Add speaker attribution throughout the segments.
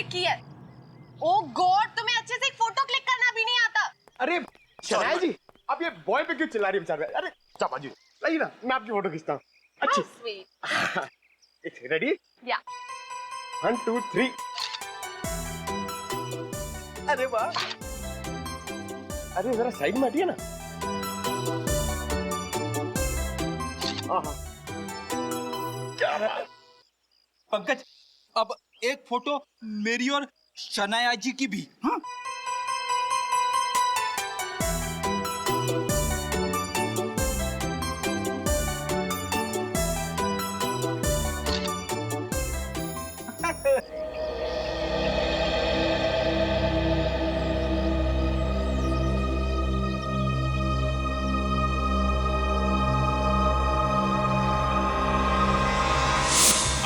Speaker 1: की है। ओ गॉड, तुम्हें अच्छे से एक फोटो क्लिक करना भी नहीं आता।
Speaker 2: अरे शनाया जी, आप ये बॉय पे क्यों चिल्ला रही है बेचारे? अरे चापा जी, लाइए ना, मैं आपकी फोटो खींचता हूँ। अच्छी स्वीट। रेडी?
Speaker 1: या
Speaker 2: 1 2 3। अरे वाह, अरे जरा साइड में हटिए ना। क्या बात।
Speaker 3: पंकज, अब एक फोटो मेरी और शनाया जी की भी। हाँ?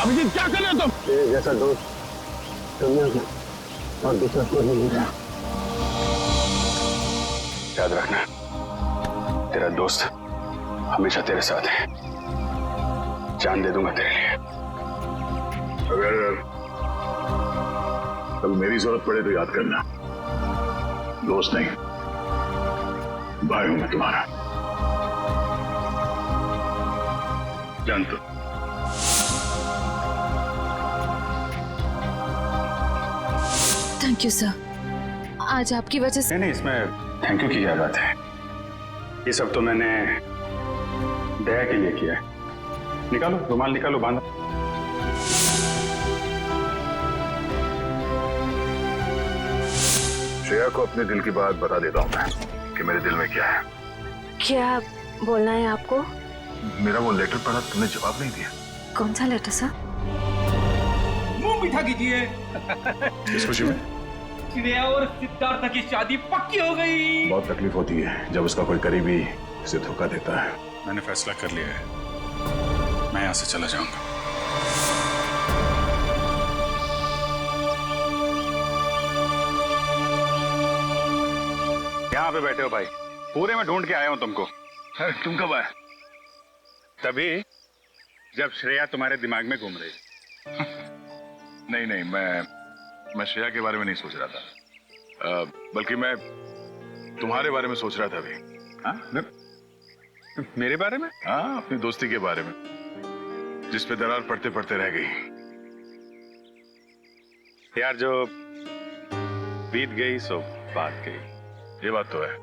Speaker 2: अभिजीत, क्या कर रहे हो तुम?
Speaker 4: तेरे जैसा दोस्त दुनिया में और दूसरा कोई नहीं मिला। याद रखना, तेरा दोस्त हमेशा तेरे साथ है। जान दे दूंगा तेरे लिए।
Speaker 5: अगर कल मेरी जरूरत पड़े तो याद करना, दोस्त नहीं, भाई हूं मैं तुम्हारा। जान तो।
Speaker 6: थैंक यू सर, आज आपकी वजह से।
Speaker 4: नहीं, इसमें थैंक यू की क्या बात है। ये सब तो मैंने दया के लिए किया है। निकालो रुमाल, निकालो, बांधो।
Speaker 5: श्रेया को अपने दिल की बात बता देता हूं मैं कि मेरे दिल में क्या है।
Speaker 6: क्या बोलना है आपको?
Speaker 5: मेरा वो लेटर पढ़ा, तुमने जवाब नहीं दिया।
Speaker 6: कौन सा लेटर सर?
Speaker 3: मुंह मीठा कीजिए।
Speaker 5: इस खुशी में
Speaker 3: श्रेया और सिद्धार्थ की शादी पक्की हो गई।
Speaker 5: बहुत तकलीफ होती है जब उसका कोई करीबी उसे धोखा देता है। मैंने फैसला कर लिया है, मैं यहां से चला जाऊंगा।
Speaker 4: यहाँ पे बैठे हो भाई, पूरे में ढूंढ के आया हूँ तुमको।
Speaker 5: अरे तुम कब आए?
Speaker 4: तभी जब श्रेया तुम्हारे दिमाग में घूम रही।
Speaker 5: नहीं नहीं, मैं श्रेया के बारे में नहीं सोच रहा था, बल्कि मैं तुम्हारे बारे में सोच रहा था अभी।
Speaker 4: हाँ? मेरे बारे में?
Speaker 5: हाँ, अपनी दोस्ती के बारे में, जिस पे दरार पड़ते पड़ते रह गई।
Speaker 4: यार, जो बीत गई सो बात गई।
Speaker 5: ये बात तो है।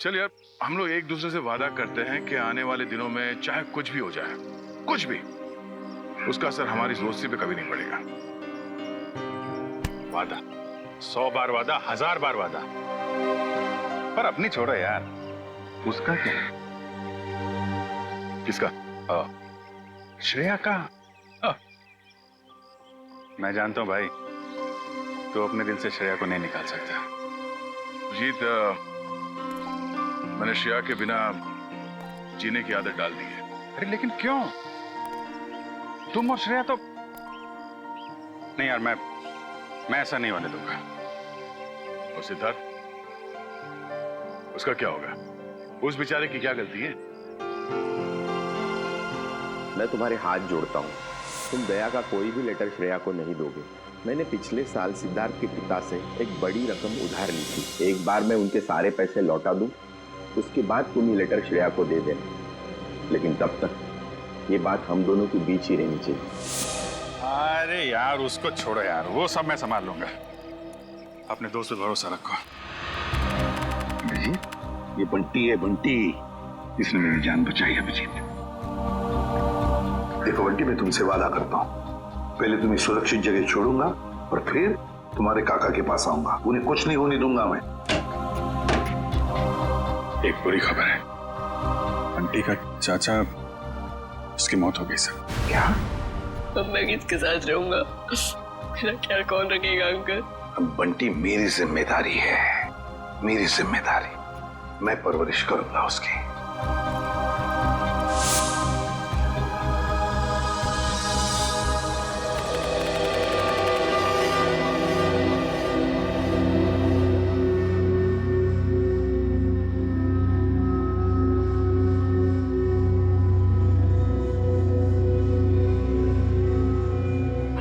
Speaker 5: चल यार, हम लोग एक दूसरे से वादा करते हैं कि आने वाले दिनों में चाहे कुछ भी हो जाए, कुछ भी, उसका असर हमारी दोस्ती पे कभी नहीं पड़ेगा।
Speaker 4: वादा, 100 बार वादा, 1000 बार वादा, पर अपनी छोड़ो यार। उसका क्या है?
Speaker 5: किसका?
Speaker 4: श्रेया का। मैं जानता हूं भाई, तो अपने दिल से श्रेया को नहीं निकाल सकता।
Speaker 5: जीत, मैंने श्रेया के बिना जीने की आदत डाल दी है।
Speaker 4: अरे लेकिन क्यों? तुम और श्रेया तो नहीं यार, मैं ऐसा नहीं होने दूंगा।
Speaker 5: और सिद्धार्थ, उसका क्या होगा? उस बेचारे की क्या गलती है?
Speaker 7: मैं तुम्हारे हाथ जोड़ता हूँ, तुम दया का कोई भी लेटर श्रेया को नहीं दोगे। मैंने पिछले साल सिद्धार्थ के पिता से एक बड़ी रकम उधार ली थी। एक बार मैं उनके सारे पैसे लौटा दूं, उसके बाद तुम ये लेटर श्रेया को दे देना। लेकिन तब तक ये बात हम दोनों के बीच ही रहनी चाहिए।
Speaker 4: अरे यार, उसको छोड़ो यार, वो सब मैं संभाल लूंगा। अपने दोस्त पे भरोसा रखो।
Speaker 5: अभिजीत, ये बंटी है, बंटी। इसने मेरी जान बचाई है अभिजीत। देखो बंटी, मैं तुमसे वादा करता हूँ, पहले तुम्हें सुरक्षित जगह छोड़ूंगा और फिर तुम्हारे काका के पास आऊंगा। उन्हें कुछ नहीं होने दूंगा मैं।
Speaker 4: एक बुरी खबर है, बंटी का चाचा, उसकी मौत हो गई सर।
Speaker 5: क्या?
Speaker 1: अब मैं किसके साथ रहूंगा? मेरा ख्याल कौन रखेगा अंकल?
Speaker 5: अब बंटी मेरी जिम्मेदारी है, मेरी जिम्मेदारी। मैं परवरिश करूंगा उसकी।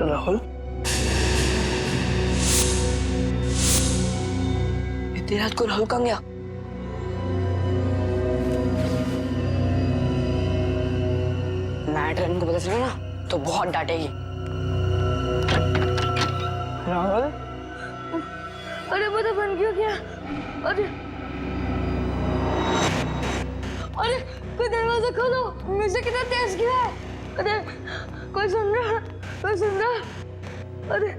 Speaker 2: राहुल,
Speaker 1: इतनी रात को राहुल कहाँ गया? नाइट रन को पता चला ना तो बहुत डांटेगी। राहुल, अरे पता बन क्यों गया? अरे अरे कोई दरवाजा खोलो, म्यूजिक कितना तेज गिरा है। अरे कोई सुन रहा? कोई सुन रहा? अरे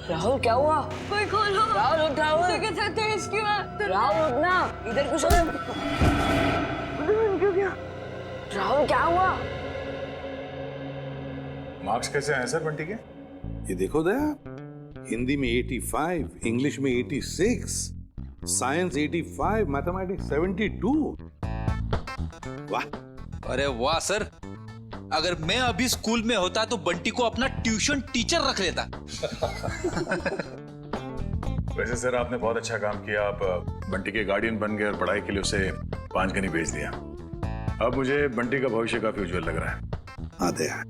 Speaker 1: राहुल क्या हुआ? कोई खोलो। राहुल उठ। राहुल म्यूजिक कितना तेज गिरा। राहुल उठना, इधर कुछ क्यों गया? राहुल क्या हुआ?
Speaker 5: मार्क्स कैसे आए सर बंटी के?
Speaker 8: ये देखो दया, हिंदी में 85, इंग्लिश में 86, साइंस 85, मैथमेटिक्स 72। वाह!
Speaker 3: अरे वाह सर, अगर मैं अभी स्कूल में होता तो बंटी को अपना ट्यूशन टीचर रख लेता।
Speaker 5: वैसे सर आपने बहुत अच्छा काम किया, आप बंटी के गार्डियन बन गए और पढ़ाई के लिए उसे पांचगनी भेज दिया। अब मुझे बंटी का भविष्य काफी उज्जवल लग रहा है।
Speaker 8: हाँ दया,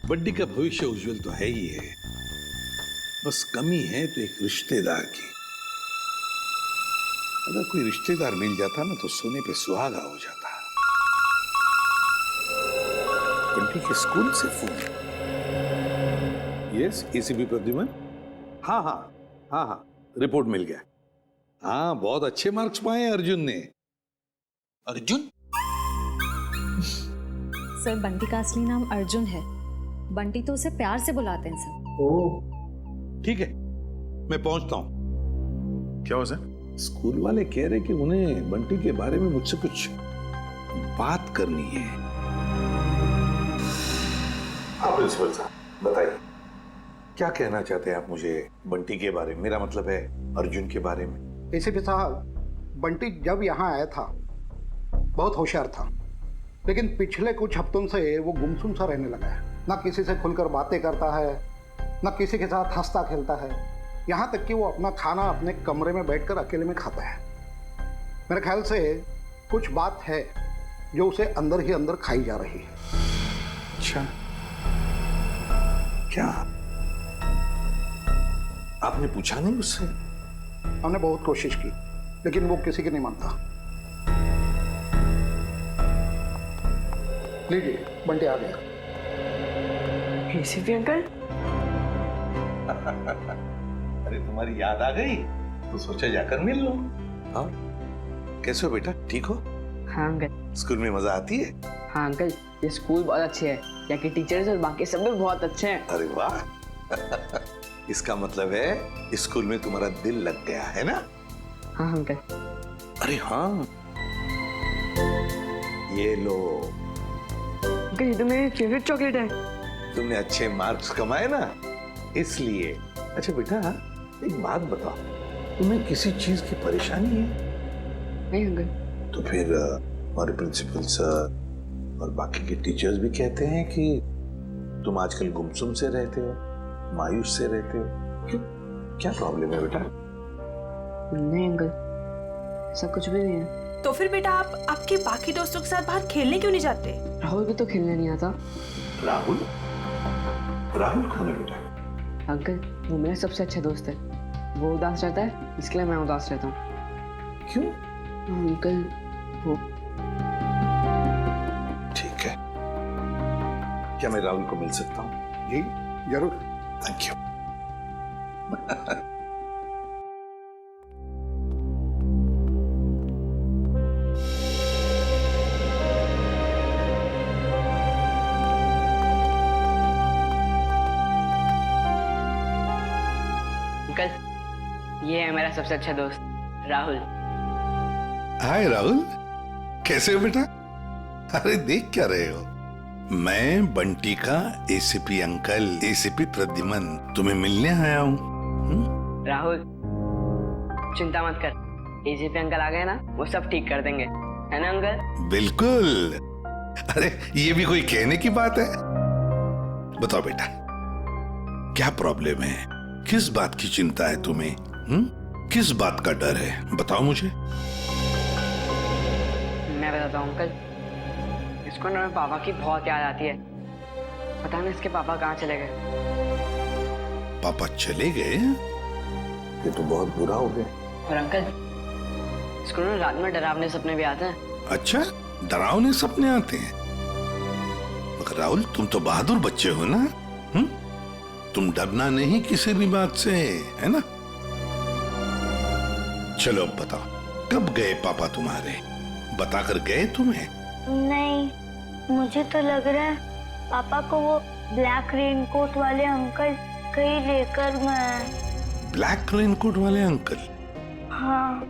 Speaker 8: बंटी का भविष्य उज्जवल तो है ही है, बस कमी है तो एक रिश्तेदार की। अगर कोई रिश्तेदार मिल जाता ना तो सोने पे सुहागा हो जाता। बंटी के स्कूल से फोन। Yes, ACP Pradyuman. हाँ हाँ हाँ हाँ, रिपोर्ट मिल गया। हाँ, बहुत अच्छे मार्क्स पाए हैं अर्जुन ने।
Speaker 3: अर्जुन?
Speaker 9: सर, बंटी का असली नाम अर्जुन है। बंटी तो उसे प्यार से बुलाते हैं सर।
Speaker 8: ओह, ठीक है, मैं पहुंचता हूं।
Speaker 5: क्या हुआ सर?
Speaker 8: स्कूल वाले कह रहे कि उन्हें बंटी के बारे में मुझसे कुछ बात करनी है। हाँ प्रिंसिपल साहब, बताइए क्या कहना चाहते हैं आप मुझे बंटी के बारे में? मेरा मतलब है अर्जुन के बारे में।
Speaker 10: एसीपी साहब, बंटी जब यहाँ आया था बहुत होशियार था, लेकिन पिछले कुछ हफ्तों से वो गुमसुम सा रहने लगा है। ना किसी से खुलकर बातें करता है, ना किसी के साथ हंसता खेलता है। यहाँ तक कि वो अपना खाना अपने कमरे में बैठकर अकेले में खाता है। मेरे ख्याल से कुछ बात है जो उसे अंदर ही अंदर खाई जा रही है।
Speaker 8: अच्छा, क्या आपने पूछा नहीं उससे?
Speaker 10: हमने बहुत कोशिश की, लेकिन वो किसी की नहीं मानता। लीजिए, बंटी आ गया।
Speaker 1: ACP uncle?
Speaker 8: अरे तुम्हारी याद आ गई तो सोचा जाकर मिल लो। हाँ, कैसे हो बेटा, ठीक हो?
Speaker 1: हाँ अंकल।
Speaker 8: स्कूल में मजा आती है?
Speaker 1: हाँ अंकल, ये स्कूल बहुत अच्छे है, यहाँ के टीचर्स और बाकी सब भी बहुत अच्छे हैं।
Speaker 8: अरे वाह! इसका मतलब है स्कूल में तुम्हारा दिल लग गया है ना?
Speaker 1: हाँ अंकल।
Speaker 8: अरे हाँ, ये लो।
Speaker 1: अंकल, ये तो मेरी फेवरेट चॉकलेट है।
Speaker 8: तुमने अच्छे मार्क्स कमाए ना, इसलिए। अच्छा बेटा, एक बात बताओ, तुम्हें किसी चीज की परेशानी है?
Speaker 1: नहीं अंकल।
Speaker 8: तो फिर हमारे प्रिंसिपल सर और बाकी के टीचर्स भी कहते हैं कि तुम आजकल गुमसुम से रहते हो, मायूस से रहते हो। क्यों, क्या प्रॉब्लम है बेटा?
Speaker 1: नहीं अंकल, ऐसा कुछ भी नहीं है।
Speaker 11: तो फिर बेटा आप आपके बाकी दोस्तों के साथ बाहर खेलने क्यों नहीं जाते?
Speaker 1: राहुल भी तो खेलने नहीं आता।
Speaker 8: राहुल? राहुल कौन है बेटा?
Speaker 1: अंकल, वो मेरा सबसे अच्छा दोस्त है। वो उदास रहता है, इसलिए मैं उदास रहता हूँ।
Speaker 8: क्यों?
Speaker 1: अंकल, वो
Speaker 8: ठीक है, क्या मैं राहुल को मिल सकता हूँ?
Speaker 10: जी जरूर।
Speaker 8: Thank you.
Speaker 1: अंकल, ये है मेरा सबसे अच्छा दोस्त राहुल।
Speaker 8: हाय राहुल, कैसे हो बेटा? अरे देख क्या रहे हो? मैं बंटी का एसीपी अंकल, एसीपी प्रद्युमन, तुम्हें मिलने आया हूँ।
Speaker 1: राहुल, चिंता मत कर, एसीपी अंकल आ गए ना, वो सब ठीक कर देंगे, है ना अंकल?
Speaker 8: बिल्कुल। अरे ये भी कोई कहने की बात है? बताओ बेटा, क्या प्रॉब्लम है? किस बात की चिंता है तुम्हें? किस बात का डर है? बताओ मुझे।
Speaker 1: मैं बताता हूँ अंकल, इसको ना मेरे पापा की बहुत याद आती है। पता नहीं इसके पापा कहाँ चले गए।
Speaker 8: पापा चले गए? ये तो बहुत बुरा हो गया।
Speaker 1: और अंकल, इसको ना रात में डरावने सपने भी आते हैं।
Speaker 8: अच्छा, डरावने सपने आते हैं? मगर राहुल, तुम तो बहादुर बच्चे हो ना? तुम डरना नहीं किसी भी बात से, है ना? चलो अब बताओ, कब गए पापा तुम्हारे? बताकर गए तुम्हें?
Speaker 12: नहीं, मुझे तो लग रहा है पापा को वो ब्लैक रेनकोट वाले अंकल कहीं लेकर गए।
Speaker 8: ब्लैक रेनकोट वाले अंकल?
Speaker 12: हाँ,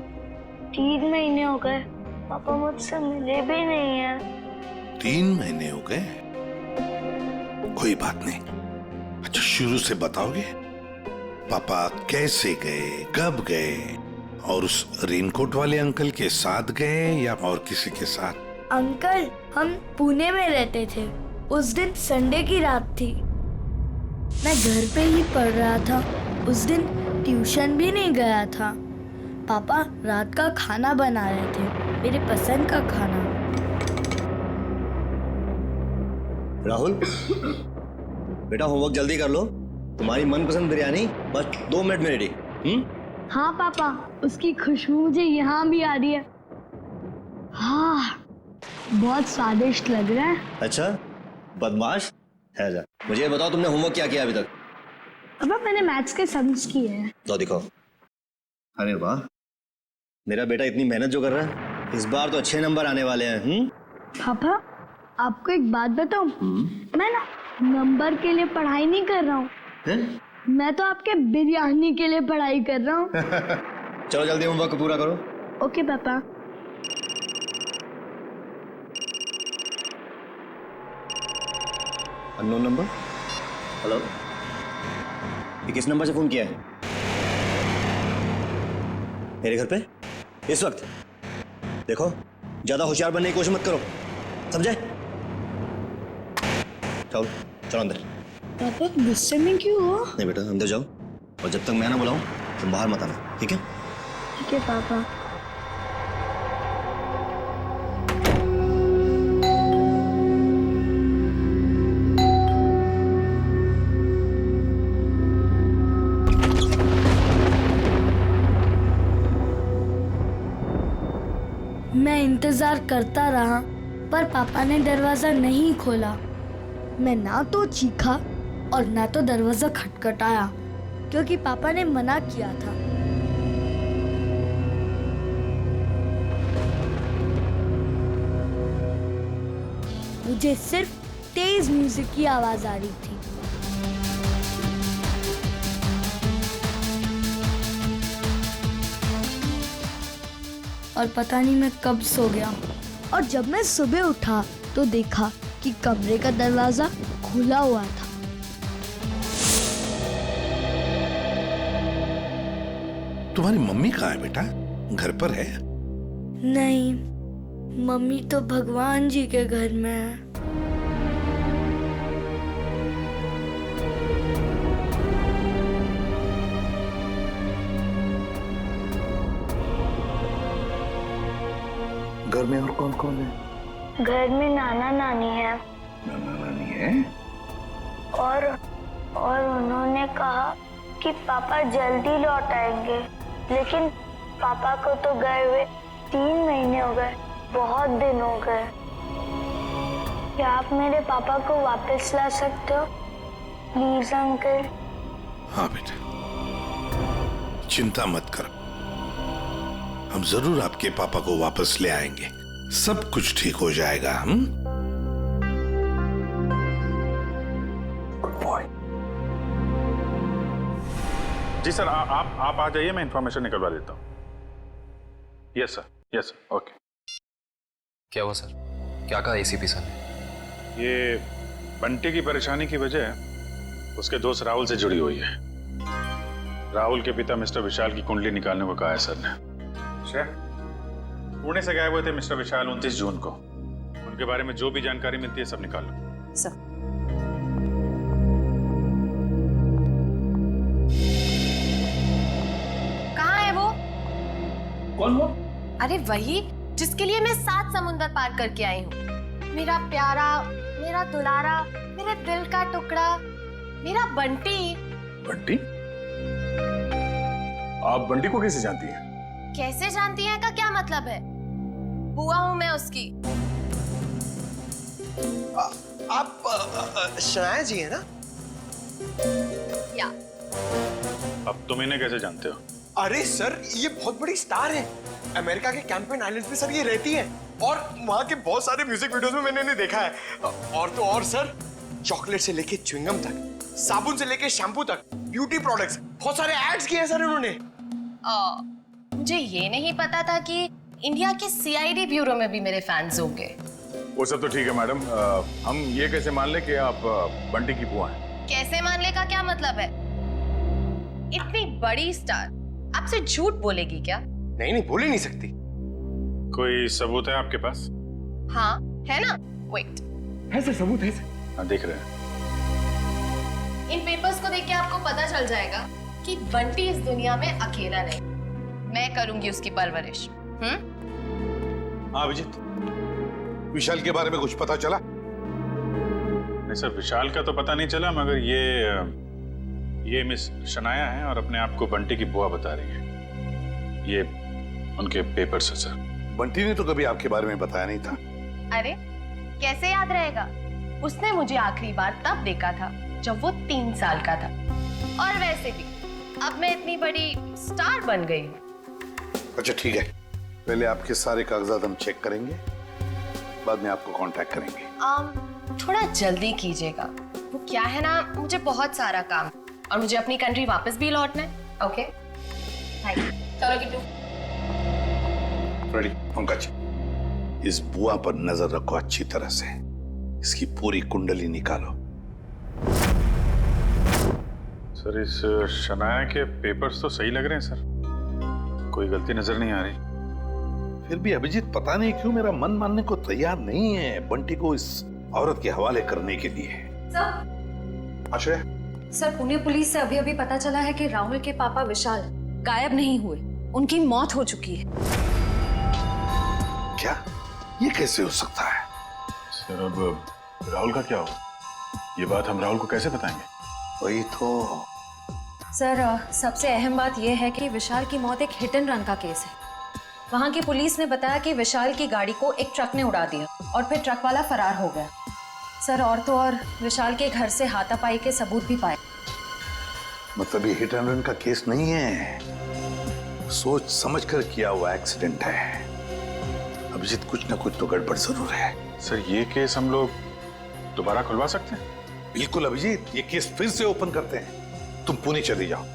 Speaker 12: 3 महीने हो गए पापा मुझसे मिले भी नहीं है।
Speaker 8: 3 महीने हो गए? कोई बात नहीं। अच्छा, शुरू से बताओगे? पापा कैसे गए, कब गए, और उस रेनकोट वाले अंकल के साथ गए या और किसी के साथ?
Speaker 12: अंकल, हम पुणे में रहते थे। उस दिन संडे की रात थी। मैं घर पे ही पढ़ रहा था। उस दिन ट्यूशन भी नहीं गया था। पापा रात का खाना बना रहे थे, मेरे पसंद का खाना।
Speaker 13: राहुल, बेटा होमवर्क जल्दी कर लो। तुम्हारी मनपसंद बिरयानी बस 2 मिनट में रेडी।
Speaker 12: हाँ पापा, उसकी खुशबू मुझे यहाँ भी आ रही है। हाँ, बहुत स्वादिष्ट लग रहा है।
Speaker 13: अच्छा, बदमाश है जा। मुझे ये बताओ, तुमने होमवर्क क्या किया अभी तक?
Speaker 12: पापा, मैंने मैथ्स के सम्स किए हैं।
Speaker 13: तो दिखाओ। अरे वाह, मेरा बेटा इतनी मेहनत जो कर रहा है, इस बार तो अच्छे नंबर आने वाले हैं।
Speaker 12: पापा, आपको एक बात बताऊं? मैं ना नंबर के लिए पढ़ाई नहीं कर रहा हूँ। मैं तो आपके बिरयानी के लिए पढ़ाई कर रहा हूँ।
Speaker 13: चलो जल्दी होमवर्क पूरा करो।
Speaker 12: ओके पापा।
Speaker 13: Unknown number. हेलो, ये किस नंबर से फोन किया है? मेरे घर पे इस वक्त? देखो, ज्यादा होशियार बनने की कोशिश मत करो, समझे? चलो चलो अंदर।
Speaker 12: पापा गुस्से में क्यों हो?
Speaker 13: नहीं बेटा, अंदर जाओ, और जब तक मैं ना बुलाऊं तुम बाहर मत आना, ठीक है?
Speaker 12: ठीक है पापा। मैं इंतजार करता रहा, पर पापा ने दरवाजा नहीं खोला। मैं ना तो चीखा और ना तो दरवाजा खटखटाया, क्योंकि पापा ने मना किया था। मुझे सिर्फ तेज म्यूजिक की आवाज आ रही थी। और पता नहीं मैं कब सो गया, और जब मैं सुबह उठा तो देखा कि कमरे का दरवाजा खुला हुआ था।
Speaker 8: तुम्हारी मम्मी कहाँ है बेटा? घर पर है?
Speaker 12: नहीं, मम्मी तो भगवान जी के घर में है।
Speaker 8: घर में और कौन कौन है?
Speaker 12: घर में नाना नानी है।
Speaker 8: नाना नानी है?
Speaker 12: और उन्होंने कहा कि पापा जल्दी लौट आएंगे, लेकिन पापा को तो गए हुए 3 महीने हो गए, बहुत दिन हो गए। क्या आप मेरे पापा को वापस ला सकते हो प्लीज अंकल?
Speaker 8: हाँ बेटा, चिंता मत करो, हम जरूर आपके पापा को वापस ले आएंगे। सब कुछ ठीक हो जाएगा। हम
Speaker 4: जी सर, आप आ जाइए, मैं इंफॉर्मेशन निकलवा देता हूँ। Yes sir, okay.
Speaker 14: क्या हुआ सर? क्या कहा एसीपी सर ने?
Speaker 4: ये बंटी की परेशानी की वजह उसके दोस्त राहुल से जुड़ी हुई है। राहुल के पिता मिस्टर विशाल की कुंडली निकालने को कहा है सर ने। पुणे से गायब हुए थे मिस्टर विशाल 29 जून को। उनके बारे में जो भी जानकारी मिलती है सब निकाल लो।
Speaker 6: सर,
Speaker 15: कहाँ है वो?
Speaker 2: कौन वो?
Speaker 15: अरे वही जिसके लिए मैं 7 समुंदर पार करके आई हूँ। मेरा प्यारा, मेरा दुलारा, मेरे दिल का टुकड़ा, मेरा बंटी।
Speaker 4: बंटी? आप बंटी को कैसे जानती हैं?
Speaker 15: कैसे जानती हैं का क्या मतलब है? बुआ हूं मैं उसकी।
Speaker 2: आप शनाया जी है ना?
Speaker 15: या।
Speaker 4: अब तुम इन्हें कैसे जानते हो?
Speaker 2: अरे सर, ये बहुत बड़ी स्टार है। अमेरिका के कैंपेन आइलैंड्स में सर ये रहती है और वहाँ के बहुत सारे म्यूजिक वीडियोस में मैंने इन्हें देखा है। और तो और सर, चॉकलेट से लेके च्युइंगम तक, साबुन से लेके शैम्पू तक, ब्यूटी प्रोडक्ट्स, बहुत सारे एड्स किए हैं सर इन्होंने।
Speaker 15: मुझे ये नहीं पता था कि इंडिया के सीआईडी ब्यूरो में भी मेरे फैंस होंगे।
Speaker 5: वो सब तो ठीक है मैडम, हम ये कैसे मान ले कि आप बंटी की बुआ हैं?
Speaker 15: कैसे मान ले का क्या मतलब है? इतनी बड़ी स्टार आपसे झूठ बोलेगी क्या?
Speaker 2: नहीं, बोल ही नहीं सकती।
Speaker 4: कोई सबूत है आपके पास?
Speaker 15: हाँ है ना, वेट।
Speaker 2: है सर, सबूत है सर।
Speaker 4: हाँ, देख रहे हैं।
Speaker 15: इन पेपर्स को देख के आपको पता चल जाएगा कि बंटी इस दुनिया में अकेला नहीं, मैं करूंगी उसकी परवरिश।
Speaker 8: हाँ अभिजीत, विशाल के बारे में कुछ पता चला?
Speaker 4: नहीं सर, विशाल का तो पता नहीं चला, मगर ये मिस शनाया है और अपने आप को बंटी की बुआ बता रही है। ये उनके पेपर्स है सर।
Speaker 8: बंटी ने तो कभी आपके बारे में बताया नहीं था।
Speaker 15: अरे कैसे याद रहेगा? उसने मुझे आखिरी बार तब देखा था जब वो 3 साल का था। और वैसे भी अब मैं इतनी बड़ी स्टार बन गई हूँ।
Speaker 8: अच्छा ठीक है, पहले आपके सारे कागजात हम चेक करेंगे, बाद में आपको कांटेक्ट करेंगे।
Speaker 15: थोड़ा जल्दी कीजिएगा, वो क्या है ना, मुझे बहुत सारा काम और मुझे अपनी कंट्री वापस भी लौटना है। Okay thank you. चलो किट्टू।
Speaker 8: रेडी पंकज, इस बुआ पर नजर रखो अच्छी तरह से, इसकी पूरी कुंडली निकालो।
Speaker 4: सर इस शनाया के पेपर्स तो सही लग रहे हैं सर, कोई गलती नजर नहीं आ रही।
Speaker 8: फिर भी अभिजीत पता नहीं क्यों मेरा मन मानने को तैयार नहीं है बंटी को इस औरत के हवाले करने के लिए।
Speaker 9: सर,
Speaker 8: आश्रय,
Speaker 9: सर पुणे पुलिस से अभी अभी पता चला है कि राहुल के पापा विशाल गायब नहीं हुए, उनकी मौत हो चुकी है।
Speaker 8: क्या? ये कैसे हो सकता है?
Speaker 5: सर अब राहुल का क्या होगा? ये बात हम राहुल को कैसे बताएंगे?
Speaker 8: वही तो।
Speaker 9: सर सबसे अहम बात यह है कि विशाल की मौत एक हिट एंड रन का केस है। वहां की पुलिस ने बताया कि विशाल की गाड़ी को एक ट्रक ने उड़ा दिया और फिर ट्रक वाला फरार हो गया। सर और तो और विशाल के घर से हाथापाई के सबूत भी पाए।
Speaker 8: मतलब ये हिट एंड रन का केस नहीं है, सोच समझ कर किया हुआ एक्सीडेंट है। अभिजीत कुछ ना कुछ तो गड़बड़ जरूर है।
Speaker 4: सर ये केस हम लोग दोबारा खुलवा सकते हैं?
Speaker 8: बिल्कुल अभिजीत, ये केस फिर से ओपन करते हैं। तुम पुणे चले जाओ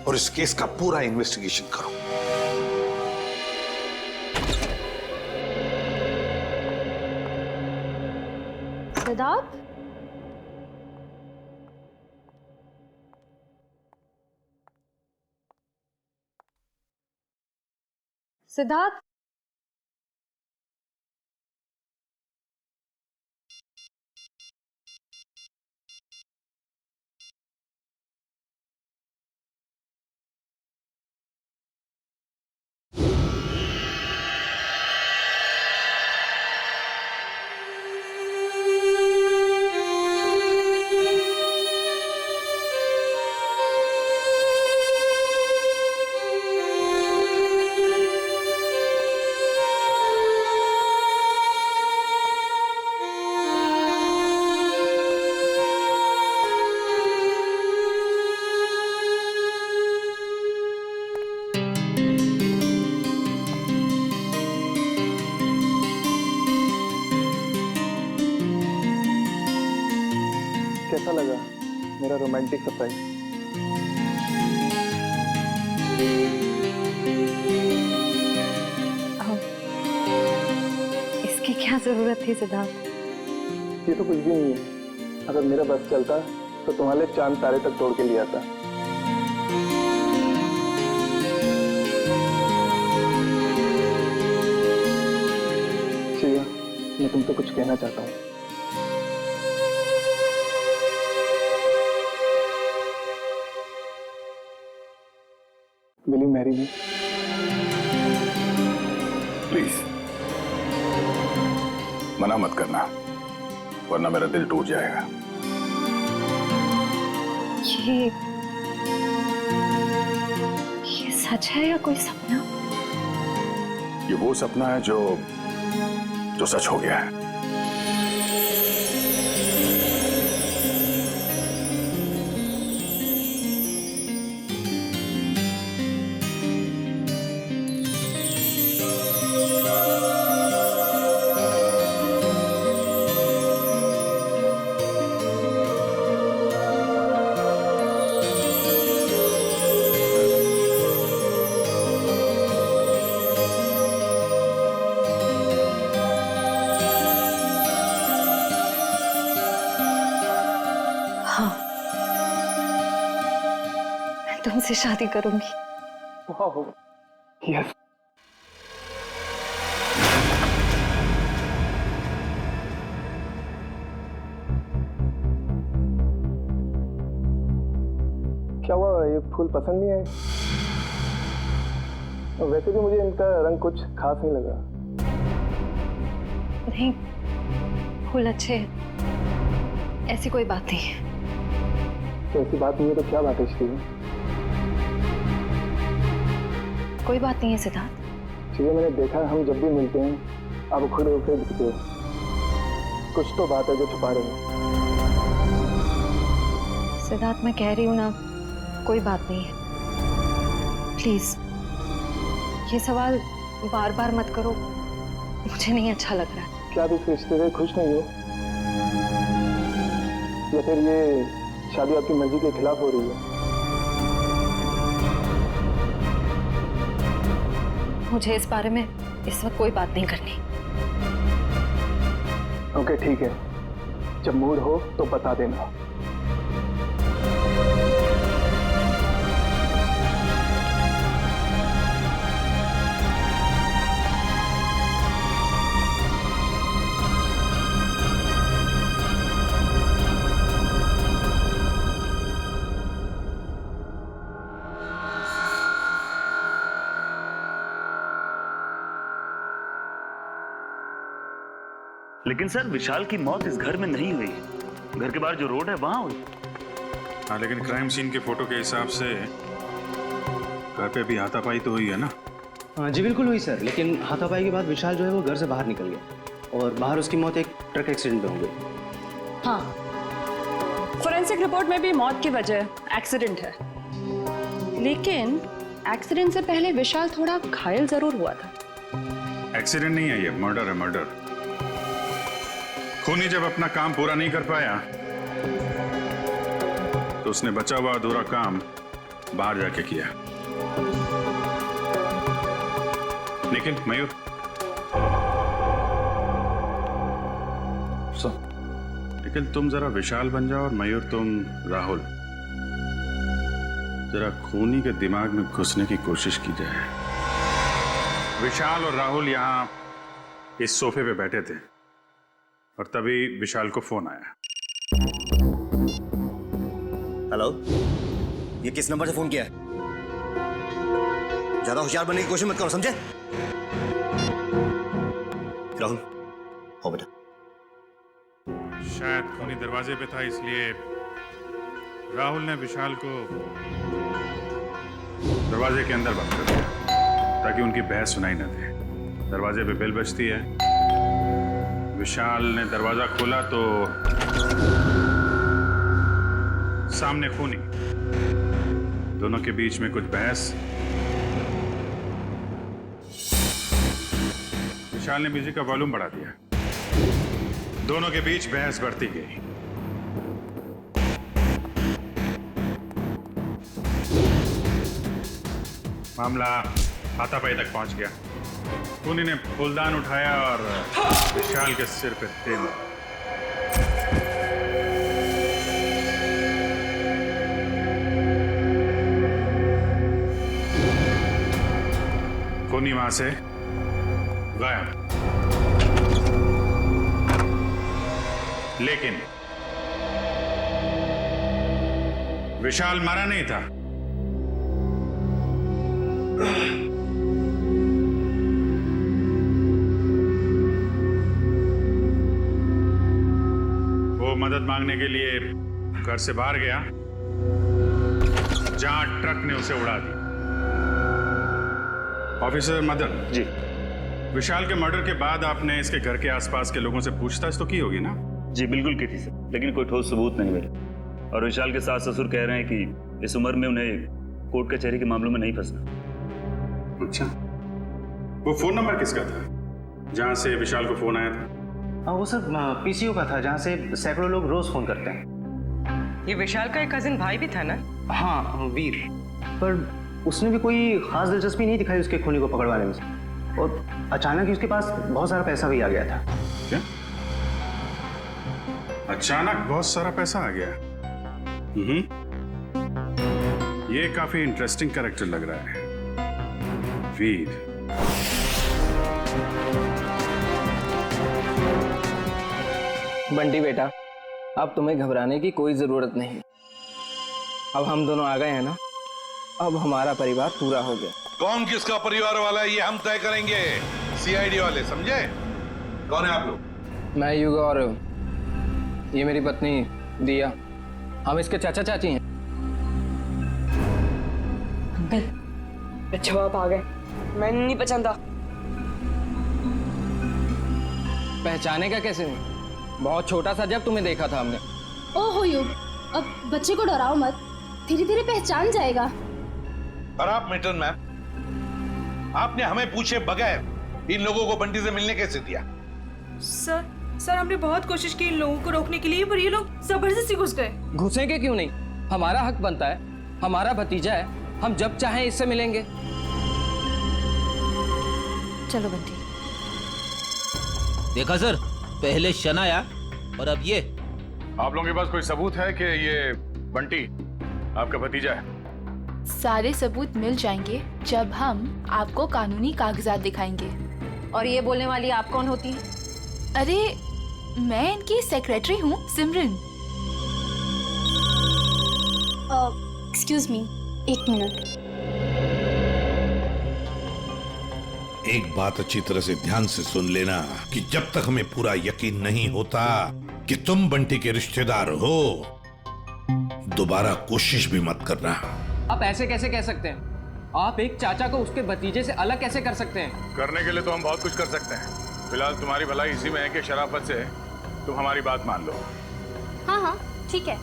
Speaker 8: और इस केस का पूरा इन्वेस्टिगेशन करो।
Speaker 9: सिद्धार्थ, सिद्धार्थ,
Speaker 16: कैसा लगा मेरा रोमांटिक सरप्राइज?
Speaker 9: इसकी क्या जरूरत थी सिद्धार्थ?
Speaker 16: ये तो कुछ भी नहीं है। अगर मेरा बस चलता तो तुम्हारे चांद तारे तक तोड़ के ले आता। शिवा, मैं तुमसे कुछ कहना चाहता हूँ। Will you marry me?
Speaker 5: Please मना मत करना, वरना मेरा दिल टूट जाएगा।
Speaker 9: ये सच है या कोई सपना?
Speaker 5: ये वो सपना है जो सच हो गया है।
Speaker 9: तुमसे शादी करूंगी।
Speaker 16: यस। क्या हुआ, ये फूल पसंद नहीं आए? वैसे भी मुझे इनका रंग कुछ खास नहीं लगा।
Speaker 9: नहीं, फूल अच्छे हैं, ऐसी कोई बात नहीं है।
Speaker 16: तो ऐसी बात नहीं है तो क्या बात है श्री?
Speaker 9: कोई बात नहीं है सिद्धार्थ।
Speaker 16: श्री, मैंने देखा हम जब भी मिलते हैं आप खुद उखड़े दिखते हो। कुछ तो बात है जो छुपा रहे हो।
Speaker 9: सिद्धार्थ, मैं कह रही हूँ ना, कोई बात नहीं है। प्लीज ये सवाल बार बार मत करो, मुझे नहीं अच्छा लग रहा है।
Speaker 16: क्या आप इस रिश्ते से खुश नहीं हो, या फिर ये शादी आपकी मर्जी के खिलाफ हो रही है?
Speaker 9: मुझे इस बारे में इस वक्त कोई बात नहीं करनी।
Speaker 16: ओके ठीक है, जब मूड हो तो बता देना।
Speaker 17: लेकिन सर, विशाल की मौत इस घर में नहीं हुई, घर के बाहर जो रोड है वहां हुई।
Speaker 4: हाँ, लेकिन क्राइम सीन के फोटो के हिसाब से घर पे भी हाथापाई तो हुई है ना?
Speaker 18: हाँ जी बिल्कुल हुई सर, लेकिन हाथापाई के बाद विशाल जो है वो घर से बाहर निकल गया और बाहर उसकी मौत एक ट्रक एक्सीडेंट में हो गई।
Speaker 19: हाँ, फोरेंसिक रिपोर्ट में भी मौत की वजह एक्सीडेंट है, लेकिन एक्सीडेंट से पहले विशाल थोड़ा घायल जरूर हुआ था।
Speaker 4: एक्सीडेंट नहीं है ये, मर्डर है, मर्डर। खूनी जब अपना काम पूरा नहीं कर पाया तो उसने बचा हुआ अधूरा काम बाहर जाके किया। लेकिन मयूर, लेकिन तुम जरा विशाल बन जाओ और मयूर तुम राहुल। जरा खूनी के दिमाग में घुसने की कोशिश की जाए। विशाल और राहुल यहां इस सोफे पे बैठे थे और तभी विशाल को फोन आया।
Speaker 13: हेलो, ये किस नंबर से फोन किया है? ज्यादा होशियार बनने की कोशिश मत करो, समझे? राहुल, हो बेटा।
Speaker 4: शायद खूनी दरवाजे पे था, इसलिए राहुल ने विशाल को दरवाजे के अंदर बंद कर दिया ताकि उनकी बहस सुनाई न दे। दरवाजे पे बेल बजती है, विशाल ने दरवाजा खोला तो सामने खूनी, दोनों के बीच में कुछ बहस। विशाल ने म्यूजिक का वॉल्यूम बढ़ा दिया, दोनों के बीच बहस बढ़ती गई। मामला हाथापाई तक पहुंच गया। खूनी ने फूलदान उठाया और विशाल के सिर पे दे मारा। खूनी वहां से गायब। लेकिन विशाल मारा नहीं था। वो मदद मांगने के लिए घर से बाहर गया जहां ट्रक ने उसे उड़ा दी। ऑफिसर मदन जी, विशाल के मर्डर के बाद आपने इसके घर के आसपास के लोगों से पूछताछ तो की होगी ना?
Speaker 17: जी बिल्कुल की थी सर, लेकिन कोई ठोस सबूत नहीं मिले। और विशाल के सास ससुर कह रहे हैं कि इस उम्र में उन्हें कोर्ट कचहरी के मामलों में नहीं फंसना।
Speaker 4: अच्छा, वो फोन नंबर किसका था जहां से विशाल को फोन आया था?
Speaker 18: वो सर पीसीओ का था, जहाँ से सैकड़ों लोग रोज फोन करते हैं।
Speaker 20: ये विशाल का एक कजिन भाई भी था ना?
Speaker 18: हाँ, वीर। पर उसने भी कोई खास दिलचस्पी नहीं दिखाई उसके खूनी को पकड़वाने में, और अचानक ही उसके पास बहुत सारा पैसा भी आ गया था।
Speaker 4: क्या? अचानक बहुत सारा पैसा आ गया? ये काफी इंटरेस्टिंग कैरेक्टर लग रहा है, वीर।
Speaker 20: बंटी बेटा, अब तुम्हें घबराने की कोई जरूरत नहीं। अब हम दोनों आ गए हैं ना, अब हमारा परिवार पूरा हो गया।
Speaker 8: कौन किसका परिवार वाला है ये हम तय करेंगे, सीआईडी वाले, समझे? कौन है आप लोग?
Speaker 20: मैं युग और ये मेरी पत्नी दिया, हम इसके चाचा चाची हैं।
Speaker 1: अंकल, अच्छा आप आ गए, मैंने नहीं पहचाना।
Speaker 20: पहचाने का कैसे नहीं? बहुत छोटा सा जब तुम्हें देखा था हमने।
Speaker 21: ओहो युग, अब बच्चे को डराओ मत, धीरे धीरे पहचान जाएगा।
Speaker 8: और आप मिल्टन मैम, आपने हमें पूछे बगैर इन लोगों को बंटी से मिलने कैसे दिया?
Speaker 11: सर हमने बहुत कोशिश की इन लोगों को रोकने के लिए, पर ये लोग जबरदस्ती घुस गए।
Speaker 20: घुसेंगे क्यों नहीं? हमारा हक बनता है, हमारा भतीजा है, हम जब चाहें इससे मिलेंगे।
Speaker 6: चलो बंटी।
Speaker 3: देखा सर, पहले शनाया और अब ये।
Speaker 5: आप लोगों के पास कोई सबूत है कि ये बंटी आपका भतीजा है?
Speaker 22: सारे सबूत मिल जाएंगे जब हम आपको कानूनी कागजात दिखाएंगे।
Speaker 9: और ये बोलने वाली आप कौन होती है?
Speaker 22: अरे मैं इनकी सेक्रेटरी हूँ, सिमरन।
Speaker 21: एक्सक्यूज मी, एक मिनट।
Speaker 8: एक बात अच्छी तरह से ध्यान से सुन लेना कि जब तक हमें पूरा यकीन नहीं होता कि तुम बंटी के रिश्तेदार हो, दोबारा कोशिश भी मत करना।
Speaker 20: आप ऐसे कैसे कह सकते हैं? आप एक चाचा को उसके भतीजे से अलग कैसे कर सकते हैं?
Speaker 5: करने के लिए तो हम बहुत कुछ कर सकते हैं। फिलहाल तुम्हारी भलाई इसी में है कि शराफत से तुम हमारी बात मान लो।
Speaker 21: हाँ, ठीक है,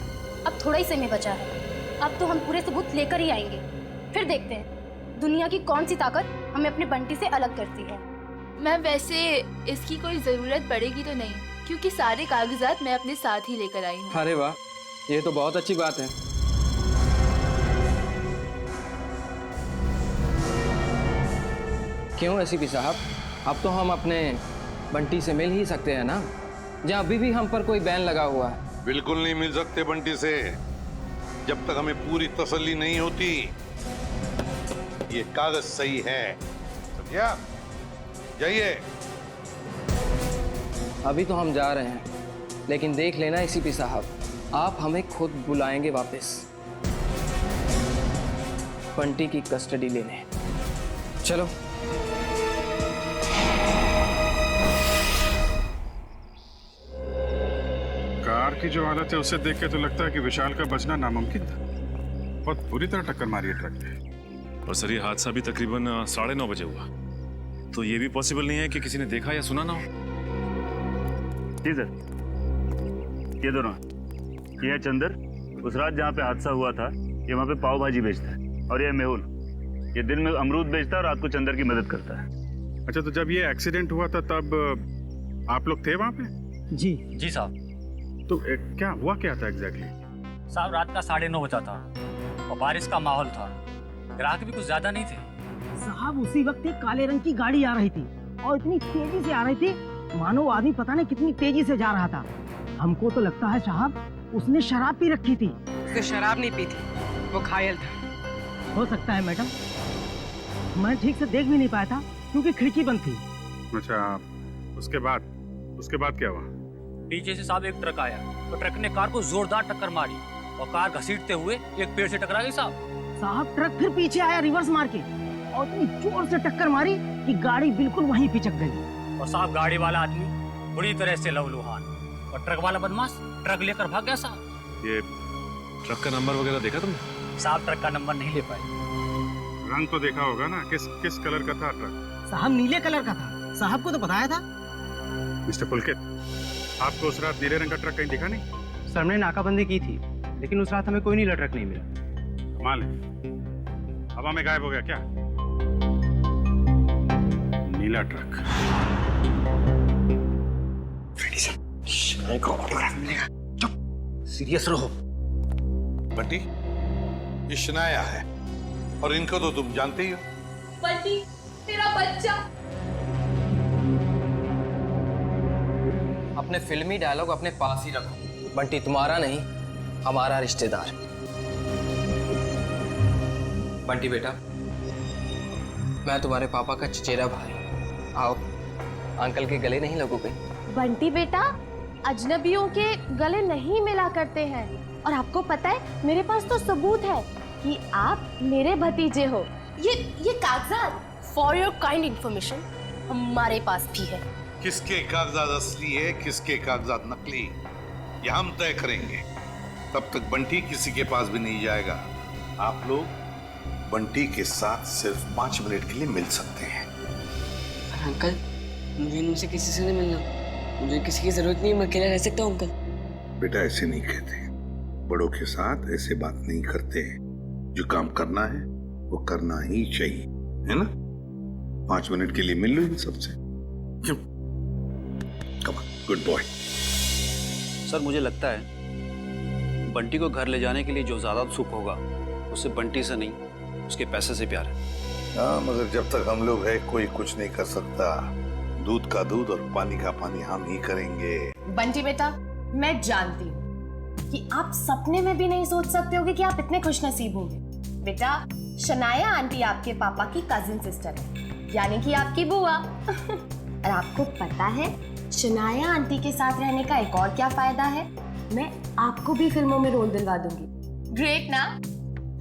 Speaker 21: अब थोड़ा ही समय बचा है। अब तो हम पूरे सबूत लेकर ही आएंगे, फिर देखते हैं दुनिया की कौन सी ताकत हमें अपने बंटी से अलग करती है।
Speaker 22: मैम वैसे इसकी कोई जरूरत पड़ेगी तो नहीं, क्योंकि सारे कागजात मैं अपने साथ ही लेकर आई हूँ।
Speaker 20: अरे वाह, ये तो बहुत अच्छी बात है। क्यों एसीपी साहब, अब तो हम अपने बंटी से मिल ही सकते हैं ना, जहाँ अभी भी हम पर कोई बैन लगा हुआ है।
Speaker 8: बिल्कुल नहीं मिल सकते बंटी से, जब तक हमें पूरी तसल्ली नहीं होती ये कागज सही है। समझा? जाइए।
Speaker 20: अभी तो हम जा रहे हैं, लेकिन देख लेना एसीपी साहब, आप हमें खुद बुलाएंगे वापस बंटी की कस्टडी लेने। चलो।
Speaker 4: कार की जो हालत है उसे देख के तो लगता है कि विशाल का बचना नामुमकिन था। बहुत बुरी तरह टक्कर मारी है ट्रक ने।
Speaker 23: और सर ये हादसा भी तकरीबन 9:30 बजे हुआ, तो ये भी पॉसिबल नहीं है कि किसी ने देखा या सुना ना हो।
Speaker 17: जी सर, ये दोनों, ये है चंदर, उस रात जहाँ पे हादसा हुआ था ये वहाँ पे पाव भाजी बेचता है, और ये मेहुल, ये दिन में अमरूद बेचता है और रात को चंदर की मदद करता है।
Speaker 4: अच्छा, तो जब ये एक्सीडेंट हुआ था तब आप लोग थे वहाँ पे?
Speaker 24: जी साहब।
Speaker 4: तो क्या हुआ, क्या था एग्जैक्टली?
Speaker 24: साहब रात का 9:30 बजा था और बारिश का माहौल था, ग्राहक भी कुछ ज्यादा नहीं थे।
Speaker 25: साहब उसी वक्त एक काले रंग की गाड़ी आ रही थी और इतनी तेजी से आ रही थी मानो आदमी पता नहीं कितनी तेजी से जा रहा था। हमको तो लगता है साहब उसने शराब पी रखी थी।
Speaker 20: उसने शराब नहीं पी थी, वो घायल था।
Speaker 25: हो सकता है मैडम, मैं ठीक से देख भी नहीं पाया था क्योंकि खिड़की बंद थी।
Speaker 4: अच्छा, उसके बाद क्या हुआ?
Speaker 24: पीछे से साहब एक ट्रक आया, तो ट्रक ने कार को जोरदार टक्कर मारी और कार घसीटते हुए एक पेड़ से टकरा गई
Speaker 25: साहब ट्रक फिर पीछे आया रिवर्स मार के और इतनी जोर से टक्कर मारी कि गाड़ी बिल्कुल वहीं पिचक गई।
Speaker 24: और साहब गाड़ी वाला आदमी बुरी तरह से लहूलुहान और ट्रक वाला बदमाश ट्रक लेकर भाग गया साहब।
Speaker 23: ये ट्रक का नंबर वगैरह देखा तुमने?
Speaker 24: साहब ट्रक का नंबर नहीं ले पाए।
Speaker 4: रंग तो देखा होगा ना, किस कलर का था ट्रक?
Speaker 25: साहब नीले कलर का था। साहब को तो बताया था।
Speaker 4: मिस्टर पुलकित, आपको उस रात नीले रंग का ट्रक कहीं दिखा नहीं?
Speaker 18: सर हमने नाकाबंदी की थी, लेकिन उस रात हमें कोई नीला ट्रक नहीं मिला।
Speaker 4: कमाल है, हवा में गायब हो गया क्या? नीला ट्रक।
Speaker 25: सीरियस रहो।
Speaker 8: बंटी, ये शनाया है और इनको तो तुम जानते ही हो।
Speaker 22: बंटी, तेरा बच्चा।
Speaker 20: अपने फिल्मी डायलॉग अपने पास ही रखो। बंटी तुम्हारा नहीं, हमारा रिश्तेदार। बंटी बेटा, मैं तुम्हारे पापा का चचेरा भाई। आओ, अंकल के गले नहीं लगोगे?
Speaker 15: बंटी बेटा, अजनबियों के गले नहीं मिला करते हैं, और आपको पता है मेरे पास तो सबूत है कि आप मेरे भतीजे हो।
Speaker 21: ये कागजात फॉर योर काइंड इंफॉर्मेशन हमारे पास भी है।
Speaker 8: किसके कागजात असली है, किसके कागजात नकली, ये हम तय करेंगे। तब तक बंटी किसी के पास भी नहीं जाएगा। आप लोग बंटी के साथ सिर्फ 5 मिनट के लिए मिल सकते हैं।
Speaker 1: अंकल, मुझे इनसे किसी से नहीं मिलना। मुझे किसी की जरूरत नहीं, मैं अकेला रह सकता हूँ अंकल।
Speaker 8: बेटा ऐसे नहीं कहते, बड़ों के साथ ऐसे बात नहीं करते। जो काम करना है वो करना ही चाहिए, है ना? 5 मिनट के लिए मिल लो इन सबसे। Come on, good boy.
Speaker 23: Sir मुझे लगता है बंटी को घर ले जाने के लिए जो ज्यादा उत्सुक होगा उससे बंटी से नहीं, उसके पैसे से प्यार है।
Speaker 8: हाँ, मगर जब तक हम लोग हैं कोई कुछ नहीं कर सकता। दूध का दूध और पानी का पानी हम ही करेंगे।
Speaker 15: बंटी बेटा, मैं जानती हूँ कि आप सपने में भी नहीं सोच सकते होगे कि आप इतने खुशनसीब होंगे। बेटा, शनाया आंटी आपके पापा की कजिन सिस्टर है, यानी कि आपकी बुआ। और आपको पता है शनाया आंटी के साथ रहने का एक और क्या फायदा है? मैं आपको भी फिल्मों में रोल दिलवा दूंगी। ग्रेट ना?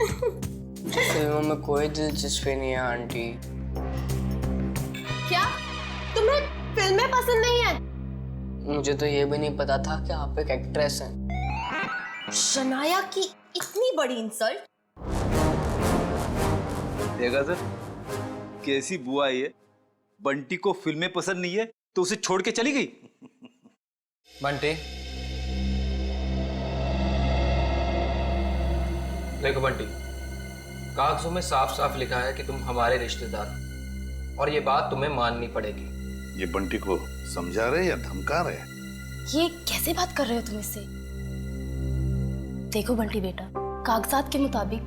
Speaker 1: फिल्मों में कोई दिलचस्पी नहीं है आंटी।
Speaker 15: क्या तुम्हें फिल्में पसंद नहीं है?
Speaker 1: मुझे तो ये भी नहीं पता था कि आप एक एक्ट्रेस हैं।
Speaker 15: शनाया की इतनी बड़ी इंसल्ट।
Speaker 3: देखा सर, कैसी बुआ ये? बंटी को फिल्में पसंद नहीं है तो उसे छोड़ के चली गई।
Speaker 20: बंटी, देखो बंटी, कागजों में साफ साफ लिखा है कि तुम हमारे रिश्तेदार हो, और ये बात तुम्हें माननी पड़ेगी।
Speaker 8: ये बंटी को समझा रहे या धमका रहे?
Speaker 21: ये कैसे बात कर रहे हो तुम इससे? देखो बंटी बेटा, कागजात के मुताबिक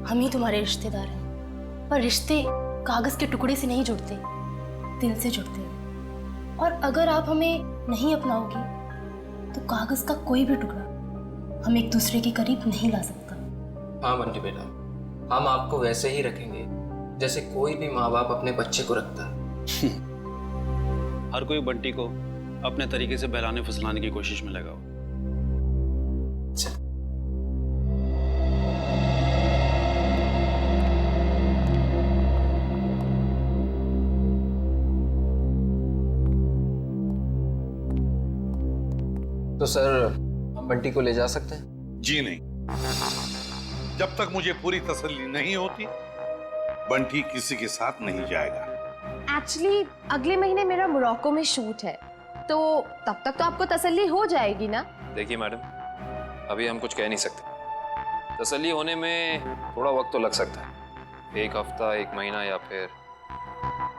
Speaker 21: हम ही तुम्हारे रिश्तेदार हैं, पर रिश्ते कागज के टुकड़े से नहीं जुड़ते, दिल से जुड़ते हैं। और अगर आप हमें नहीं अपनाओगे तो कागज का कोई भी टुकड़ा हम एक दूसरे के करीब नहीं ला सकता।
Speaker 20: हाँ बंटी बेटा, हम आपको वैसे ही रखेंगे जैसे कोई भी माँ बाप अपने बच्चे को रखता है।
Speaker 17: हर कोई बंटी को अपने तरीके से बहलाने फुसलाने की कोशिश में लगा हो।
Speaker 20: तो सर, हम बंटी को ले जा सकते हैं?
Speaker 8: जी नहीं, जब तक मुझे पूरी तसल्ली नहीं होती बंटी किसी के साथ नहीं जाएगा।
Speaker 15: एक्चुअली अगले महीने मेरा मोरक्को में शूट है, तो तब तक तो आपको तसल्ली हो जाएगी ना?
Speaker 2: देखिए मैडम, अभी हम कुछ कह नहीं सकते। तसल्ली होने में थोड़ा वक्त तो लग सकता है, 1 हफ्ता, 1 महीना या फिर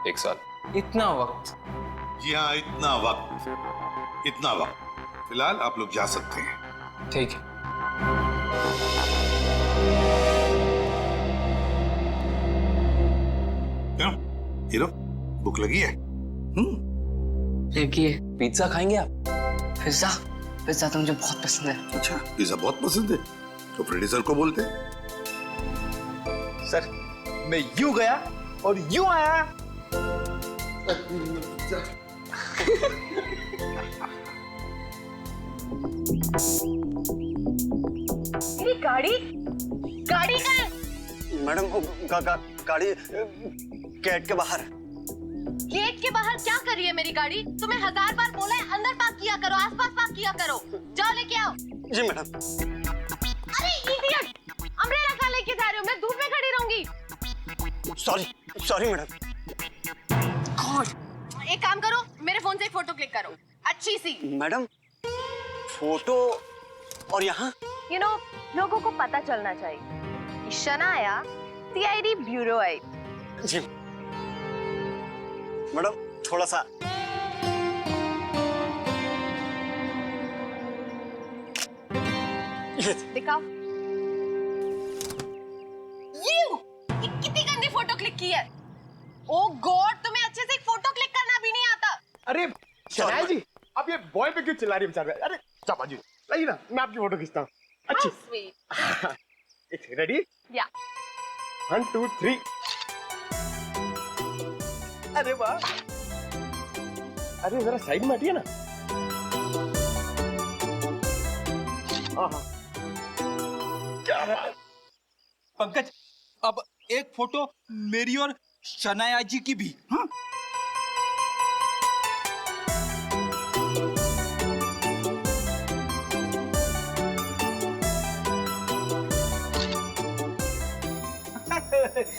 Speaker 2: 1 साल।
Speaker 20: इतना वक्त?
Speaker 8: जी हाँ, इतना वक्त, इतना वक्त। फिलहाल आप लोग जा सकते हैं।
Speaker 20: ठीक है।
Speaker 8: क्यों हीरो, भूख लगी है?
Speaker 1: लगी है।
Speaker 20: पिज्जा खाएंगे आप?
Speaker 1: पिज्जा? पिज्जा तो मुझे बहुत पसंद है।
Speaker 8: अच्छा, पिज्जा बहुत पसंद है तो प्रोड्यूसर को बोलते।
Speaker 3: सर, मैं यूं गया और यूं आया।
Speaker 15: मेरी गाड़ी का है।
Speaker 18: मैडम, गाड़ी गेट के बाहर।
Speaker 15: गेट के बाहर क्या कर रही है मेरी गाड़ी? तुम्हें 1000 बार बोला है अंदर पार्क किया करो, आसपास पार्क किया करो। जाओ लेके आओ।
Speaker 18: जी मैडम।
Speaker 15: अरे इडियट, अम्ब्रेला कहाँ लेके जा रहे हो? मैं धूप में खड़ी रहूंगी।
Speaker 18: Sorry madam.
Speaker 15: गॉड, एक काम करो, मेरे फोन से एक फोटो क्लिक करो, अच्छी सी।
Speaker 13: मैडम फोटो और यहाँ
Speaker 15: यू नो, लोगों को पता चलना चाहिए कि शनाया सीआईडी ब्यूरो है।
Speaker 13: जी मैडम थोड़ा सा
Speaker 15: दिखाओ। ये कितनी गंदी फोटो क्लिक की है। ओ गॉड, तुम्हें अच्छे से एक फोटो क्लिक करना भी नहीं आता।
Speaker 7: अरे शनाया जी, आप ये बॉय पे क्यों चिल्ला रही है बेचारे? अरे चापा जी लाइए ना, मैं आपकी फोटो खींचता हूँ। अच्छी स्वीट। रेडी?
Speaker 15: या
Speaker 7: 1 2 3। अरे वाह, अरे जरा साइड में हटिए ना।
Speaker 3: क्या बात है पंकज, अब एक फोटो मेरी और शनाया जी की भी। हाँ?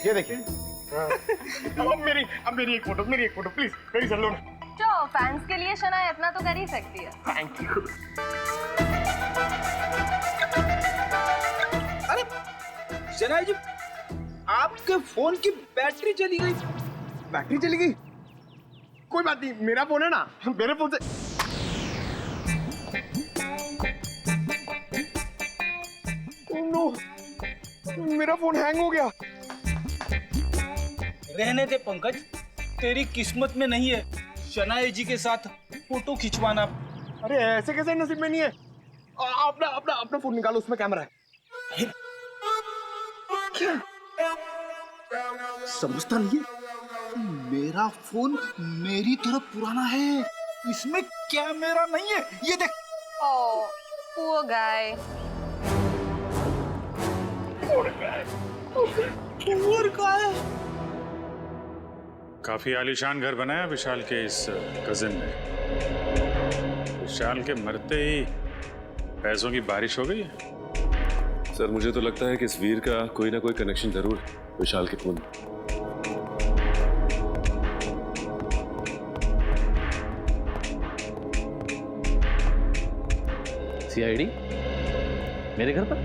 Speaker 7: ये देखिए। अब मेरी एक फोटो प्लीज, मेरी चल लो ना।
Speaker 15: तो फैंस के लिए शनाया इतना तो कर ही सकती है।
Speaker 7: Thank you.
Speaker 3: अरे शनाया जी, आपके फोन की बैटरी चली गई।
Speaker 7: बैटरी चली गई? कोई बात नहीं, मेरा फोन है ना, मेरे फोन से। Oh no, मेरा फोन हैंग हो गया।
Speaker 3: रहने दे पंकज, तेरी किस्मत में नहीं है शनाया जी के साथ फोटो खिंचवाना।
Speaker 7: अरे ऐसे कैसे नसीब में नहीं है? अपना फोन निकालो, उसमें कैमरा है। क्या
Speaker 3: समझता नहीं है? मेरा फोन मेरी तरफ पुराना है, इसमें कैमरा नहीं है। ये देख।
Speaker 15: ओह, poor guy।
Speaker 3: Poor guy।
Speaker 4: काफी आलीशान घर बनाया विशाल के इस कजिन ने। विशाल के मरते ही पैसों की बारिश हो गई है।
Speaker 10: सर मुझे तो लगता है कि इस वीर का कोई ना कोई कनेक्शन जरूर है विशाल के खून।
Speaker 12: सीआईडी मेरे घर पर?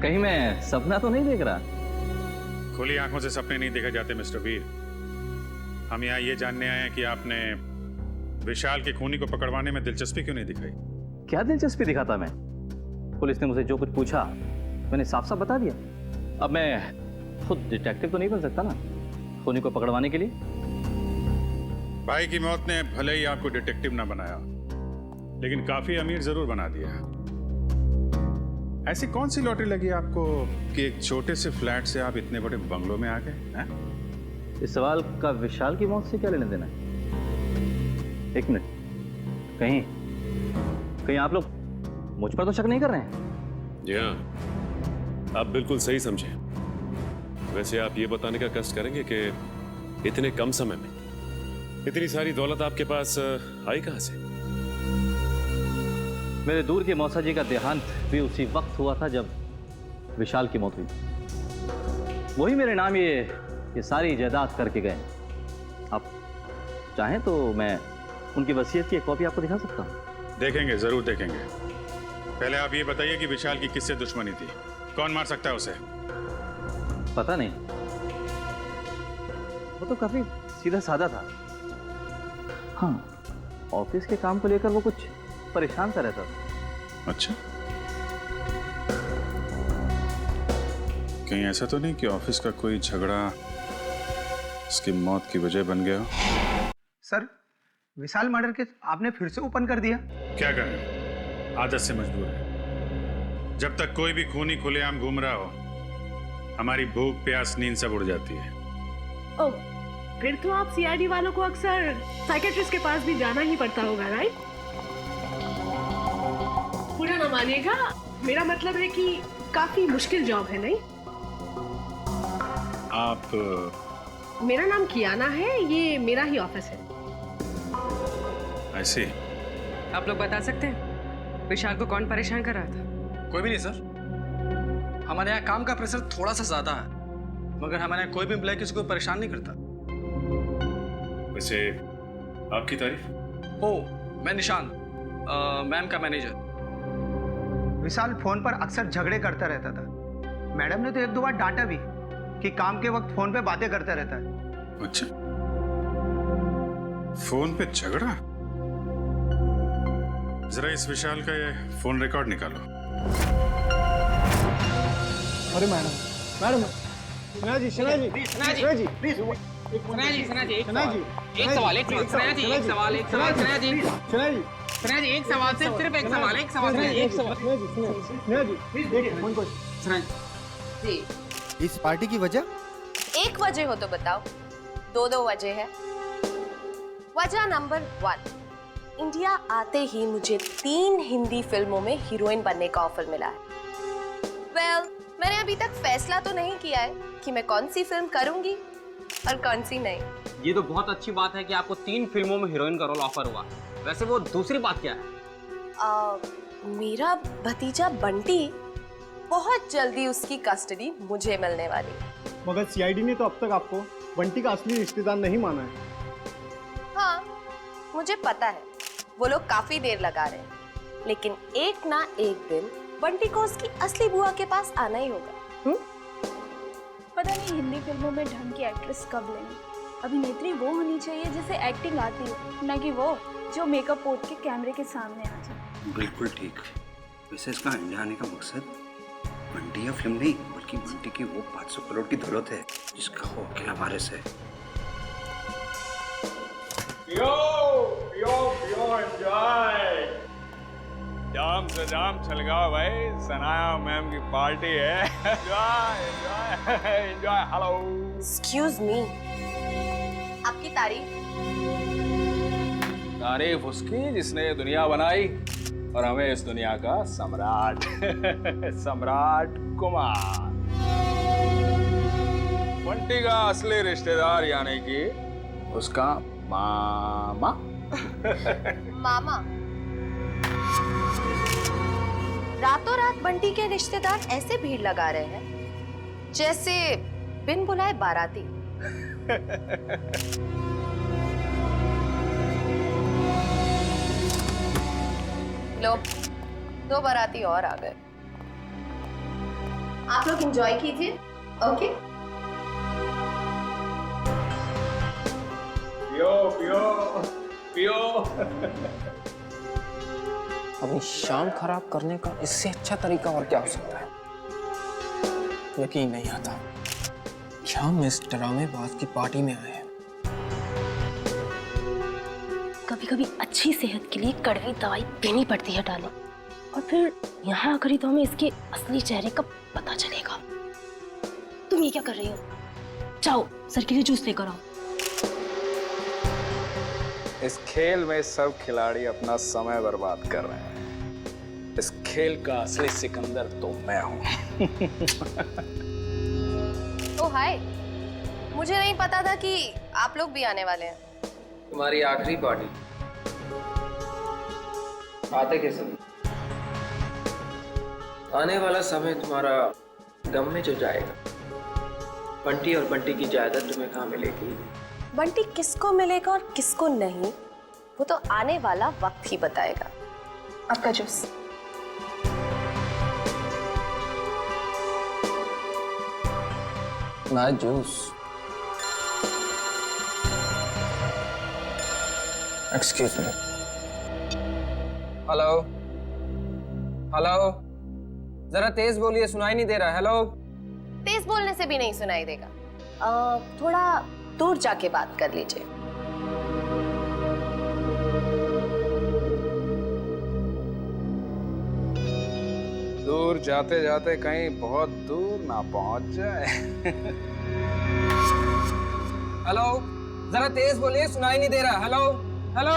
Speaker 12: कहीं मैं सपना तो नहीं देख रहा?
Speaker 4: खुली आंखों से सपने नहीं देखे जाते मिस्टर वीर। हम यहाँ ये जानने आए हैं कि आपने विशाल के खूनी को पकड़वाने में दिलचस्पी क्यों नहीं दिखाई?
Speaker 12: क्या दिलचस्पी दिखाता मैं? पुलिस ने मुझे जो कुछ पूछा मैंने साफ साफ बता दिया। अब मैं खुद डिटेक्टिव तो नहीं बन सकता ना खूनी को पकड़वाने के लिए।
Speaker 4: भाई की मौत ने भले ही आपको डिटेक्टिव ना बनाया, लेकिन काफी अमीर जरूर बना दिया। ऐसी कौन सी लॉटरी लगी आपको कि एक छोटे से फ्लैट से आप इतने बड़े बंगलों में आ गए?
Speaker 12: इस सवाल का विशाल की मौत से क्या लेना देना है? एक मिनट, कहीं आप लोग मुझ पर तो शक नहीं कर रहे हैं?
Speaker 10: जी हाँ, आप बिल्कुल सही समझे। वैसे आप ये बताने का कष्ट करेंगे कि इतने कम समय में इतनी सारी दौलत आपके पास आई कहां से?
Speaker 12: मेरे दूर के मौसा जी का देहांत भी उसी वक्त हुआ था जब विशाल की मौत हुई। वही मेरे नाम ये सारी जायदाद करके गए। आप चाहें तो मैं उनकी वसीयत की एक कॉपी आपको दिखा सकता हूं।
Speaker 4: देखेंगे, जरूर देखेंगे। पहले आप ये बताइए कि विशाल की किससे दुश्मनी थी? कौन मार सकता है उसे?
Speaker 12: पता नहीं, वो तो काफी सीधा साधा था। हाँ, ऑफिस के काम को लेकर वो कुछ परेशान सा रहता था।
Speaker 4: अच्छा, कहीं ऐसा तो नहीं कि ऑफिस का कोई झगड़ा उसकी मौत की वजह बन गया?
Speaker 18: सर, विशाल मर्डर केस आपने फिर से ओपन कर दिया।
Speaker 4: क्या करें, आदत से मजबूर है। जब तक कोई भी खूनी खुलेआम घूम रहा हो, हमारी भूख प्यास नींद सब उड़ जाती है।
Speaker 11: ओह, फिर तो आप सीआईडी वालों को अक्सर साइकेट्रिस्ट के पास भी जाना ही पड़ता होगा, राइट? पूरा ना मानिएगा, मेरा मतलब है कि काफी मुश्किल जॉब है, नहीं?
Speaker 4: आप?
Speaker 11: मेरा नाम कियाना है, ये मेरा ही ऑफिस है।
Speaker 4: ऐसे
Speaker 14: आप लोग बता सकते हैं विशाल को कौन परेशान कर रहा था?
Speaker 16: कोई भी नहीं सर। हमारे यहाँ काम का प्रेशर थोड़ा सा ज्यादा है, मगर हमारे यहाँ कोई भी एम्प्लॉय किसी को परेशान नहीं करता।
Speaker 4: वैसे
Speaker 10: आपकी तारीफ?
Speaker 16: ओ, मैं निशान, मैम का मैनेजर।
Speaker 18: विशाल फोन पर अक्सर झगड़े करता रहता था। मैडम ने तो एक दो बार डांटा भी कि काम के वक्त फोन पे बातें करता रहता है।
Speaker 4: अच्छा, फोन पे झगड़ा? जरा इस विशाल का ये फोन रिकॉर्ड निकालो।
Speaker 7: अरे madam, madam, Sanaya ji, Sanaya ji, Sanaya ji, please,
Speaker 20: Sanaya ji, Sanaya ji, एक
Speaker 7: सनाया जी,
Speaker 20: सवाल, एक सनाया जी, एक सवाल, सनाया जी,
Speaker 7: सनाया जी,
Speaker 20: सनाया जी, एक सवाल, सिर्फ एक सवाल, एक सवाल, एक सवाल,
Speaker 7: सनाया जी, प्लीज देखिए फोन को।
Speaker 20: सनाया
Speaker 15: जी,
Speaker 7: इस पार्टी की वजह?
Speaker 15: एक वजह हो तो बताओ। दो वजह है। वजह नंबर 1, इंडिया आते ही मुझे 3 हिंदी फिल्मों में हीरोइन बनने का ऑफर मिला है। मैंने अभी तक फैसला तो नहीं किया है कि मैं कौन सी फिल्म करूंगी और कौन सी नहीं।
Speaker 20: ये तो बहुत अच्छी बात है कि आपको 3 फिल्मों में हीरोइन का रोल ऑफर हुआ। वैसे वो दूसरी बात क्या है?
Speaker 15: मेरा भतीजा बंटी, बहुत जल्दी उसकी कस्टडी मुझे मिलने वाली है।
Speaker 7: मगर सीआईडी ने तो अब तक आपको बंटी का असली रिश्तेदार नहीं माना है।
Speaker 15: हाँ, मुझे पता है वो लोग काफी देर लगा रहे हैं, लेकिन एक ना एक दिन बंटी को उसकी असली बुआ के पास आना ही होगा।
Speaker 5: पता नहीं हिंदी फिल्मों में ढंग की एक्ट्रेस कब लेंगे। अभिनेत्री वो होनी चाहिए जिसे एक्टिंग आती हो, न कि वो जो मेकअप पोत के कैमरे के सामने आ जाए।
Speaker 23: बिल्कुल ठीक। वैसे इसका इंडिया आने का मकसद बंटी या फिल्म नहीं, बल्कि बंटी की वो 500 करोड़ की दौलत है जिसका वो अकेला वारिस है।
Speaker 6: पियो, पियो, पियो, एंजॉय। जाम से जाम छलगाओ भाई, सनाया मैम की पार्टी है। Enjoy, enjoy, enjoy. Hello.
Speaker 15: Excuse me, आपकी
Speaker 6: तारीफ उसकी जिसने ये दुनिया बनाई और हमें इस दुनिया का सम्राट सम्राट कुमार। बंटी का असली रिश्तेदार यानी कि उसका मामा।
Speaker 15: मामा? रातों रात बंटी के रिश्तेदार ऐसे भीड़ लगा रहे हैं जैसे बिन बुलाए बाराती। लो, 2 बाराती और आ गए। आप लोग एंजॉय कीजिए, ओके?
Speaker 6: पियो, पियो, पियो।
Speaker 20: अपनी शाम खराब करने का इससे अच्छा तरीका और क्या हो सकता है? यकीन नहीं आता कि हम इस ड्रामेबाज की पार्टी में आए हैं।
Speaker 21: कभी कभी अच्छी सेहत के लिए कड़वी दवाई पीनी पड़ती है डालो, और फिर यहाँ आकर ही तो हमें इसके असली चेहरे का पता चलेगा। तुम ये क्या कर रही हो? जाओ सर के लिए जूस लेकर आओ।
Speaker 6: इस खेल में सब खिलाड़ी अपना समय बर्बाद कर रहे हैं। इस खेल का असली सिकंदर तो मैं हूं।
Speaker 15: ओ हाय, मुझे नहीं पता था कि आप लोग भी आने वाले हैं।
Speaker 20: तुम्हारी आखिरी पार्टी आते के समय, आने वाला समय तुम्हारा गम में जो जाएगा। बंटी और बंटी की जायदाद तुम्हें कहाँ मिलेगी?
Speaker 15: बंटी किसको मिलेगा और किसको नहीं, वो तो आने वाला वक्त ही बताएगा। आपका जूस।
Speaker 20: ना juice. Excuse me. Hello, hello, जरा तेज बोलिए, सुनाई नहीं दे रहा। हेलो।
Speaker 15: तेज बोलने से भी नहीं सुनाई देगा। थोड़ा दूर जाके बात कर लीजिए।
Speaker 6: दूर जाते जाते कहीं बहुत दूर ना पहुंच जाए।
Speaker 20: हेलो, जरा तेज बोलिए, सुनाई नहीं दे रहा। Hello, hello.